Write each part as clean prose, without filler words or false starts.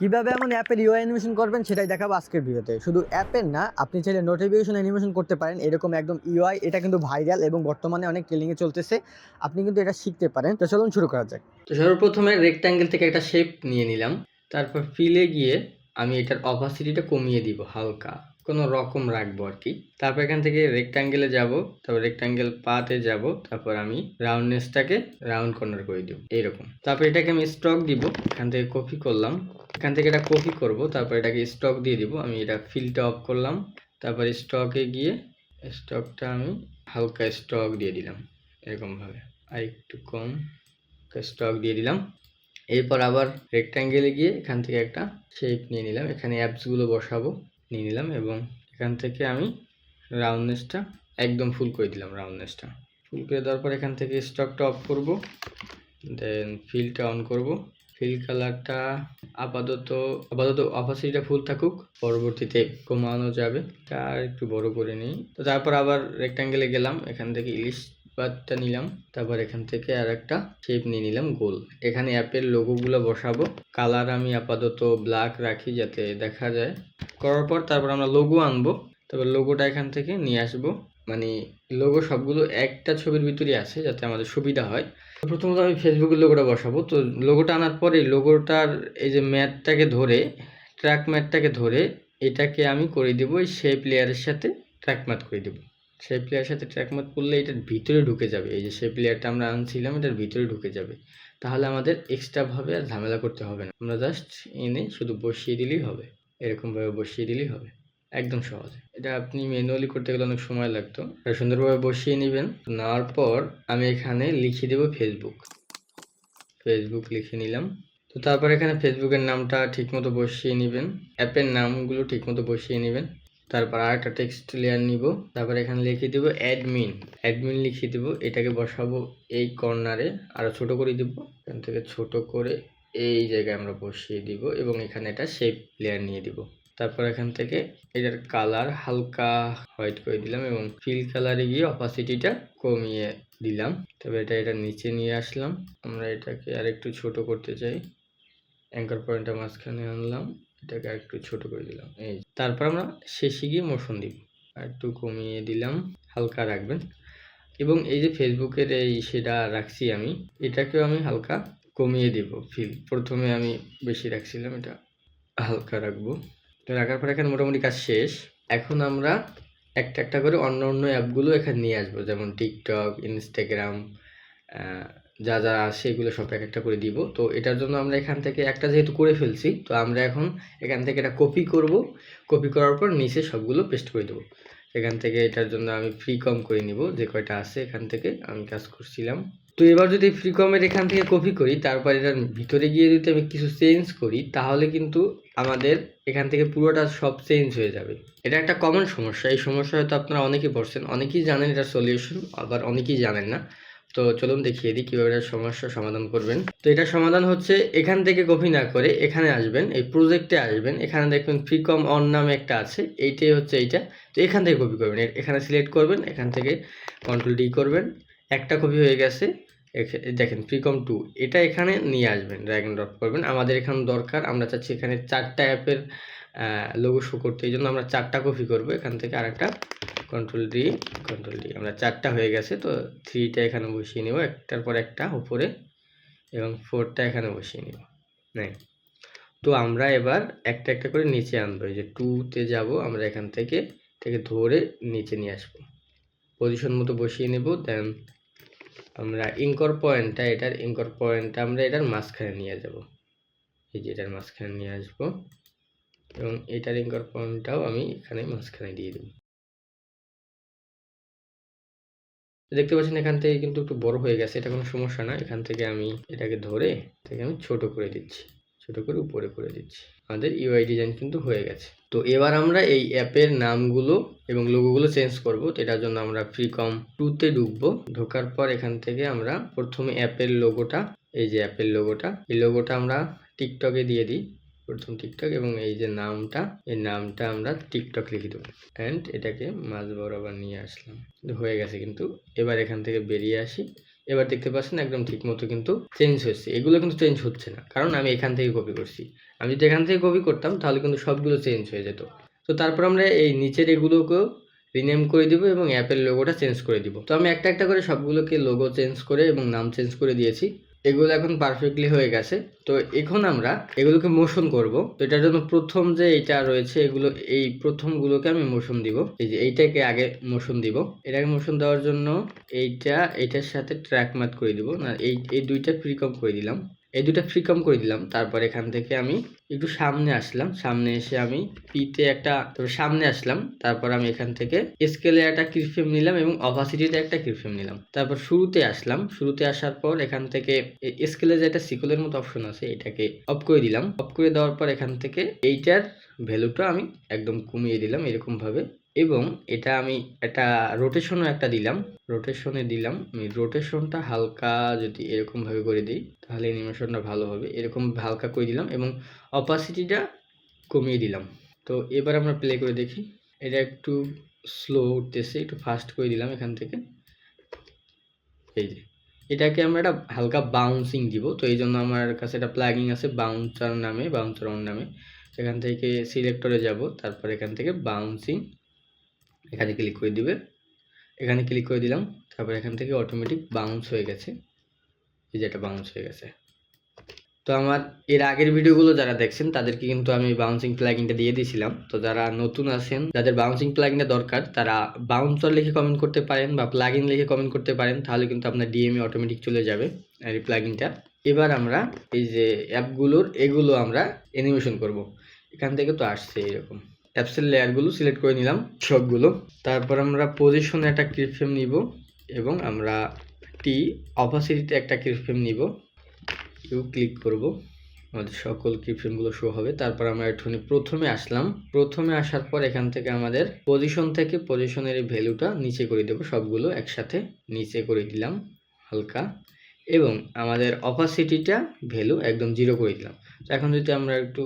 কিভাবে এমন অ্যাপের ইউআই অ্যানিমেশন করবেন সেটাই দেখাবো আজকের ভিডিওতে। শুধু অ্যাপের না, আপনি চাইলে নোটিফিকেশন অ্যানিমেশন করতে পারেন। এরকম একদম ইউআই, এটা কিন্তু ভাইরাল এবং বর্তমানে অনেক ট্রেন্ডিং এ চলতেছে। আপনি কিন্তু এটা শিখতে পারেন। তো চলুন শুরু করা যাক। তো সর্বপ্রথমে রেক্ট্যাঙ্গেল থেকে একটা শেপ নিয়ে নিলাম। তারপর ফিলে গিয়ে আমি এটার অপাসিটিটা কমিয়ে দিব হালকা, কোনো রকম রাখবো আর কি। তারপর এখান থেকে রেক্ট্যাঙ্গেলে যাব, তারপর রেক্ট্যাঙ্গেল পাতে যাব, তারপর আমি রাউন্ডনেসটাকে রাউন্ড কর্নার করে দিব এইরকম। তারপর এটাকে আমি স্টক দিব, এখান থেকে কপি করলাম, এখান থেকে এটা কপি করব, তারপর এটাকে স্টক দিয়ে দিব। আমি এটা ফিলটা অফ করলাম, তারপর স্টকে গিয়ে স্টকটা আমি হালকা স্টক দিয়ে দিলাম এরকমভাবে, আর একটু কম স্টক দিয়ে দিলাম। এরপর আবার রেক্ট্যাঙ্গেলে গিয়ে এখান থেকে একটা শেপ নিয়ে নিলাম, এখানে অ্যাপসগুলো বসাবো, নিয়ে নিলাম এবং এখান থেকে আমি রাউন্ডনেসটা একদম ফুল করে দিলাম। রাউন্ডনেসটা ফুল করে দেওয়ার পর এখান থেকে স্টকটা অফ করব, দেন ফিলটা অন করব। ফিল কালারটা আপাতত অপাসিটিটা ফুল থাকুক, পরবর্তীতে কমানো যাবে। আর একটু বড় করে নিই। তো তারপর আবার রেক্ট্যাঙ্গেলে গেলাম, এখান থেকে ইলিশ পাতটা নিলাম, তারপর এখান থেকে আর একটা শেপ নিয়ে নিলাম গোল। এখানে অ্যাপের লোগোগুলো বসাবো। কালার আমি আপাতত ব্ল্যাক রাখি যাতে দেখা যায়। করার পর তারপর আমরা লোগো আনবো, তারপর লোগোটা এখান থেকে নিয়ে আসবো। মানে লোগো সবগুলো একটা ছবির ভিতরেই আছে যাতে আমাদের সুবিধা হয়। প্রথমত আমি ফেসবুকের লোগোটা বসাবো। তো লোগোটা আনার পরে লোগোটার এই যে ম্যাটটাকে ধরে, ট্র্যাক ম্যাটটাকে ধরে এটাকে আমি করে দেবো এই শেপ লেয়ারের সাথে ট্র্যাক ম্যাট করে দেবো। শেপ লেয়ারের সাথে ট্র্যাক ম্যাট করলে এটার ভিতরে ঢুকে যাবে। এই যে শেপ লেয়ারটা আমরা আনছিলাম এটার ভিতরে ঢুকে যাবে, তাহলে আমাদের এক্সট্রাভাবে আর ঝামেলা করতে হবে না। আমরা জাস্ট এনে শুধু বসিয়ে দিলেই হবে, এরকমভাবে বসিয়ে দিলেই হবে, একদম সহজ। এটা আপনি ম্যানুয়ালি করতে গেলে অনেক সময় লাগতো। এটা সুন্দরভাবে বসিয়ে নেবেন। নেওয়ার পর আমি এখানে লিখে দেবো ফেসবুক লিখে নিলাম। তো তারপর এখানে ফেসবুকের নামটা ঠিকমতো বসিয়ে নেবেন, অ্যাপের নামগুলো ঠিকমতো বসিয়ে নেবেন। তারপর আর একটা টেক্সট লেয়ার নিব, তারপর এখানে লিখে দেবো অ্যাডমিন লিখে দেব। এটাকে বসাবো এই কর্নারে, আরও ছোট করে দিব, এখান থেকে ছোট করে এই জায়গায় আমরা বসিয়ে দিব এবং এখানে একটা শেপ লেয়ার নিয়ে দিব। তারপর এখান থেকে এটার কালার হালকা হোয়াইট করে দিলাম এবং ফিল কালারে গিয়ে অপাসিটিটা কমিয়ে দিলাম। তবে এটা নিচে নিয়ে আসলাম। আমরা এটাকে আরেকটু ছোট করতে চাই, অ্যাঙ্কার পয়েন্টটা মাঝখানে আনলাম, এটাকে আরেকটু ছোট করে দিলাম। এই তারপর আমরা শেষে গিয়ে মোশন দিব, আর একটু কমিয়ে দিলাম, হালকা রাখবেন। এবং এই যে ফেসবুকের এই সেটা রাখছি আমি, এটাকেও আমি হালকা কমিয়ে দিব ফিল। প্রথমে আমি বেশি রাখছিলাম, এটা হালকা রাখবো। তো রাখার পর এখানে মোটামুটি কাজ শেষ। এখন আমরা একটা একটা করে অন্য অন্য অ্যাপগুলো এখানে নিয়ে আসবো, যেমন টিকটক, ইনস্টাগ্রাম, যা যা আছে এগুলো সব এক একটা করে দিব। তো এটার জন্য আমরা এখান থেকে একটা যেহেতু করে ফেলছি, তো আমরা এখন এখান থেকে এটা কপি করব। কপি করার পর নিচে সবগুলো পেস্ট করে দেবো। এখান থেকে এটার জন্য আমি ফ্রি কম করে নিব, যে কয়টা আছে এখান থেকে আমি কাজ করছিলাম। তো এবার যদি ফ্রি কমের এখান থেকে কপি করি, তারপর এটার ভিতরে গিয়ে যদি আমি কিছু চেঞ্জ করি, তাহলে কিন্তু আমাদের এখান থেকে পুরোটা সব চেঞ্জ হয়ে যাবে। এটা একটা কমন সমস্যা। এই সমস্যা হয়তো আপনারা অনেকেই পড়ছেন, অনেকেই জানেন এটার সলিউশন, আবার অনেকেই জানেন না। তো চলুন দেখিয়ে দিই কীভাবে এটার সমস্যার সমাধান করবেন। তো এটার সমাধান হচ্ছে, এখান থেকে কপি না করে এখানে আসবেন, এই প্রজেক্টে আসবেন, এখানে দেখবেন ফ্রি কম অন নামে একটা আছে, এইটাই হচ্ছে এইটা। তো এখান থেকে কপি করবেন, এখানে সিলেক্ট করবেন, এখান থেকে কন্ট্রোল-D করবেন, একটা কপি হয়ে গেছে। দেখেন ফ্রিকম 2, এটা এখানে নিয়ে আসবেন, ড্র্যাগ এন্ড ড্রপ করবেন। আমাদের এখানে দরকার, আমরা চাচ্ছি এখানে 4টা অ্যাপের লোগো শো করতে, এই জন্য আমরা 4টা কপি করবো। এখান থেকে আরেকটা কন্ট্রোল-D, আমরা 4টা হয়ে গেছে। তো 3টা এখানে বসিয়ে নেব, একটার পর একটা উপরে, এবং 4টা এখানে বসিয়ে নেব। তো আমরা এবার একটা একটা করে নিচে আনবো। এই যে 2তে যাব, আমরা এখান থেকে ধরে নিচে নিয়ে আসবো, পজিশন মতো বসিয়ে নেব। দেন আমরা এটার পয়েন্টটা আমরা এটার মাঝখানে নিয়ে যাব, এই যে এটার মাঝখানে নিয়ে আসবো, এবং এটার এঙ্কর পয়েন্টটাও আমি এখানে মাঝখানে দিয়ে দেব। দেখতে পাচ্ছেন এখান থেকে কিন্তু একটু বড় হয়ে গেছে, এটা কোনো সমস্যা না। এখান থেকে আমি এটাকে ধরে আমি ছোট করে দিচ্ছি, ছোট করে উপরে করে দিচ্ছি। আমাদের ইউআই ডিজাইন কিন্তু হয়ে গেছে। তো এবার আমরা এই অ্যাপের নামগুলো এবং লোগোগুলো চেঞ্জ করব। তো এটার জন্য আমরা ফ্রিকম 2তে ঢুকবো। ঢোকার পর এখান থেকে আমরা প্রথমে অ্যাপের লোগোটা, এই যে অ্যাপের লোগোটা, এই লোগোটা আমরা টিকটকে দিয়ে দিই, প্রথম টিকটক, এবং এই যে নামটা, এই নামটা আমরা টিকটক লিখে দেবো। অ্যান্ড এটাকে মাঝ বরাবর নিয়ে আসলাম, হয়ে গেছে কিন্তু। এবার এখান থেকে বেরিয়ে আসি এবার দেখতে পাচ্ছেন একদম ঠিক মতো কিন্তু চেঞ্জ হয়েছে। এগুলো কিন্তু চেঞ্জ হচ্ছে না, কারণ আমি এখান থেকে কপি করছি। আমি যদি এখান থেকে কপি করতাম তাহলে কিন্তু সবগুলো চেঞ্জ হয়ে যেত। তো তারপর আমরা এই নিচের এগুলোকেও রিনেম করে দিব এবং অ্যাপের লোগোটা চেঞ্জ করে দিব। তো আমি একটা একটা করে সবগুলোকে লোগো চেঞ্জ করে এবং নাম চেঞ্জ করে দিয়েছি। এগুলো এখন পারফেক্টলি হয়ে গেছে। তো এখন আমরা এগুলোকে মোশন করব। তো এটার জন্য প্রথম যে এইটা রয়েছে এগুলো, এই প্রথমগুলোকে আমি মোশন দিব। এই যে এইটাকে আগে মোশন দিব। এটাকে মোশন দেওয়ার জন্য এইটার সাথে ট্র্যাক ম্যাথ করে দিব না, এই দুইটা প্রিকম করে দিলাম। এই দুটো ফ্রিকম করে দিলাম। তারপর এখান থেকে আমি একটু সামনে আসলাম, সামনে এসে আমি পিতে একটা, তারপর সামনে আসলাম। তারপর আমি এখান থেকে স্কেলে একটা কিরফ্রেম নিলাম এবং অপাসিটিতে একটা কিরফ্রেম নিলাম। তারপর শুরুতে আসলাম, শুরুতে আসার পর এখান থেকে স্কেলে যে একটা সিকলের মতো অপশন আছে এটাকে অফ করে দিলাম। অফ করে দেওয়ার পর এখান থেকে এইটার ভ্যালুটা আমি একদম কমিয়ে দিলাম এরকম ভাবে, এবং এটা আমি একটা রোটেশনও একটা দিলাম, রোটেশনে দিলাম। আমি রোটেশনটা হালকা যদি এরকম ভাবে করে দিই তাহলে অ্যানিমেশনটা ভালো হবে। এরকম হালকা করে দিলাম এবং অপাসিটিটা কমিয়ে দিলাম। তো এবার আমরা প্লে করে দেখি। এটা একটু স্লো উঠতেছে, একটু ফাস্ট করে দিলাম এখান থেকে। এই যে এটাকে আমরা একটা হালকা বাউন্সিং দিব। তো এই জন্য আমার কাছে একটা প্লাগইন আছে বাউন্সার নামে, বাউন্সার অন নামে। এখান থেকে সিলেক্টরে যাব, তারপর এখান থেকে বাউন্সিং এখানে ক্লিক করে দিবে। এখানে ক্লিক করে দিলাম, তারপর এখান থেকে অটোমেটিক বাউন্স হয়ে গেছে। এই যে এটা বাউন্স হয়ে গেছে। তো আমার এর আগের ভিডিওগুলো যারা দেখছেন তাদেরকে কিন্তু আমি বাউন্সিং প্লাগইনটা দিয়ে দিয়েছিলাম। তো যারা নতুন আছেন, যাদের বাউন্সিং প্লাগইনটা দরকার, তারা বাউন্সার লিখে কমেন্ট করতে পারেন বা প্লাগইন লিখে কমেন্ট করতে পারেন, তাহলে কিন্তু আপনার ডিএমএ অটোমেটিক চলে যাবে এই প্লাগইনটা। এবার আমরা এই যে অ্যাপগুলোর এগুলো আমরা অ্যানিমেশন করব। এখান থেকে তো আসছে এরকম অ্যাপসের লেয়ারগুলো সিলেক্ট করে নিলাম সবগুলো। তারপর আমরা পজিশনে একটা কিরফ্রেম নিব এবং আমরা অপাসিটিতে একটা কিরফ্রেম নিব। ক্লিক করব, আমাদের সকল কিফ্রেমগুলো শো হবে। তারপর আমরা একটুখানি প্রথমে আসলাম, প্রথমে আসার পর এখান থেকে আমাদের পজিশন থেকে পজিশনের ভ্যালুটা নিচে করে দেব, সবগুলো একসাথে নিচে করে দিলাম হালকা, এবং আমাদের অপাসিটিটা ভ্যালু একদম 0 করে দিলাম। তো এখন যদি আমরা একটু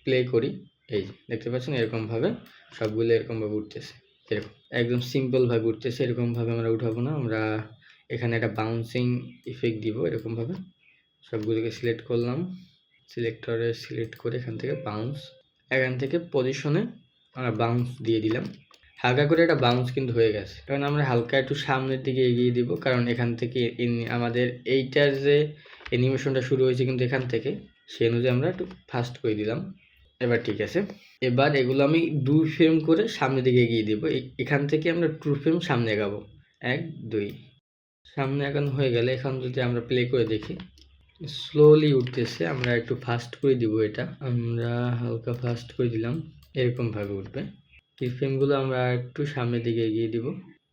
প্লে করি, এই যে দেখতে পাচ্ছেন এরকমভাবে সবগুলো এরকমভাবে উঠতেছে, এরকম একদম সিম্পলভাবে উঠতেছে। এরকমভাবে আমরা উঠাবো না, আমরা এখানে একটা বাউন্সিং ইফেক্ট দিব এরকমভাবে। সবগুলোকে সিলেক্ট করলাম, সিলেক্টরে সিলেক্ট করে এখান থেকে বাউন্স, এখান থেকে পজিশনে আমরা বাউন্স দিয়ে দিলাম। হালকা করে একটা বাউন্স কিন্তু হয়ে গেছে, কারণ আমরা হালকা একটু সামনের দিকে এগিয়ে দিব, কারণ এখান থেকে আমাদের এইটার যে অ্যানিমেশনটা শুরু হয়েছে কিন্তু এখান থেকে, সেই অনুযায়ী আমরা একটু ফাস্ট করে দিলাম। এবার ঠিক আছে। এবার এগুলো আমি 2 ফ্রেম করে সামনের দিকে এগিয়ে দিব। এখান থেকে আমরা 2 ফ্রেম সামনে এগাবো, 1 2 সামনে এগানো হয়ে গেলে এখন যদি আমরা প্লে করে দেখি, স্লোলি উঠতেছে। আমরা একটু ফাস্ট করে দিব, এটা আমরা হালকা ফাস্ট করে দিলাম, এরকমভাবে উঠবে। কিফ্রেমগুলো আমরা একটু সামনের দিকে এগিয়ে দিব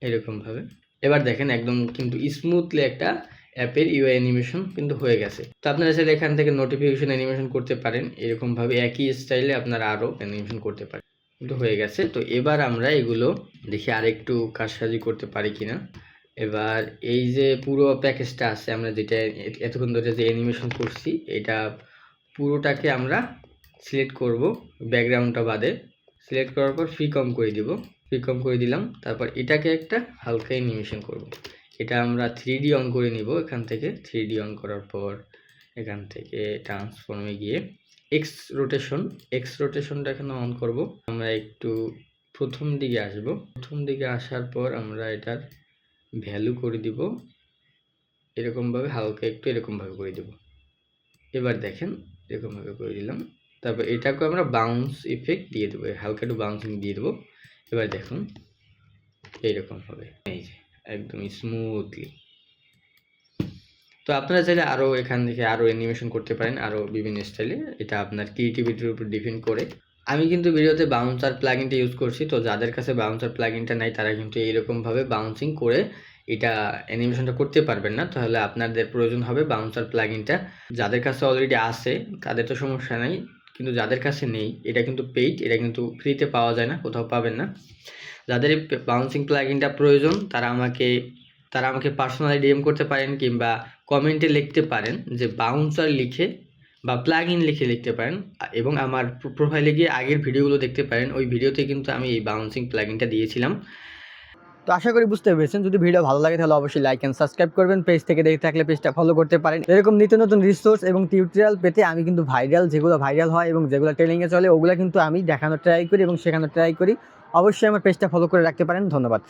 এরকমভাবে। এবার দেখেন একদম কিন্তু স্মুথলি একটা অ্যাপের ইউআই অ্যানিমেশন কিন্তু হয়ে গেছে। তো আপনারা চাইলে এখান থেকে নোটিফিকেশন অ্যানিমেশন করতে পারেন, এরকমভাবে একই স্টাইলে আপনারা আরও অ্যানিমেশন করতে পারেন, কিন্তু হয়ে গেছে। তো এবার আমরা এগুলো দেখি আরেকটু কারসাজি করতে পারি কিনা। এবার এই যে পুরো প্যাকেজটা আছে, আমরা যেটা এতক্ষণ ধরে যে অ্যানিমেশন করছি, এটা পুরোটাকে আমরা সিলেক্ট করব, ব্যাকগ্রাউন্ডটা বাদে সিলেক্ট করার পর ফ্রিকম করে দিব, ফ্রিকম করে দিলাম। তারপর এটাকে একটা হালকা অ্যানিমেশন করব। এটা আমরা 3D অন করে নিব। এখান থেকে 3D অন করার পর এখান থেকে ট্রান্সফর্মে গিয়ে এক্স রোটেশনটা এখানে অন করব। আমরা একটু প্রথম দিকে আসব, প্রথম দিকে আসার পর আমরা এটার ভ্যালু করে দিব এরকমভাবে, হালকা একটু এরকমভাবে করে দেব। এবার দেখেন এরকমভাবে করে দিলাম। তারপর এটাকে আমরা বাউন্স ইফেক্ট দিয়ে দেবো, হালকা একটু বাউন্সিং দিয়ে দেবো। এবার দেখুন এইরকম হবে, এই যে একদম স্মুথলি। তো আপনারা চাইলে আরও এখান থেকে আরও অ্যানিমেশন করতে পারেন, আরও বিভিন্ন স্টাইলে, এটা আপনার ক্রিয়েটিভিটির উপর ডিপেন্ড করে। আমি কিন্তু ভিডিওতে বাউন্সার প্লাগইনটা ইউজ করছি। তো যাদের কাছে বাউন্সার প্লাগইনটা নাই তারা কিন্তু এরকমভাবে বাউন্সিং করে এটা অ্যানিমেশনটা করতে পারবেন না, তাহলে আপনাদের প্রয়োজন হবে বাউন্সার প্লাগইনটা। যাদের কাছে অলরেডি আছে তাদের তো সমস্যা নাই, কিন্তু যাদের কাছে নেই, এটা কিন্তু পেইড, এটা কিন্তু ফ্রিতে পাওয়া যায় না, কোথাও পাবেন না। যাদের এই বাউন্সিং প্লাগইনটা প্রয়োজন তারা আমাকে পার্সোনালি ডিএম করতে পারেন, কিংবা কমেন্টে লিখতে পারেন যে বাউন্সার লিখে বা প্লাগইন লিখে লিখতে পারেন, এবং আমার প্রোফাইলে গিয়ে আগের ভিডিওগুলো দেখতে পারেন। ওই ভিডিওতে কিন্তু আমি এই বাউন্সিং প্লাগইনটা দিয়েছিলাম। তো আশা করি বুঝতে পেরেছেন। যদি ভিডিও ভালো লাগে তাহলে অবশ্যই লাইক এন্ড সাবস্ক্রাইব করবেন। পেজ থেকে দেখে থাকলে পেজটা ফলো করতে পারেন। এরকম নিত্য নতুন রিসোর্স এবং টিউটোরিয়াল পেতে আমি কিন্তু যেগুলো ভাইরাল হয় এবং যেগুলো ট্রেনিংয়ে চলে ওগুলো কিন্তু আমি দেখানোর ট্রাই করি এবং শেখানোর ট্রাই করি। অবশ্যই আমার পেজটা ফলো করে রাখতে পারেন। ধন্যবাদ।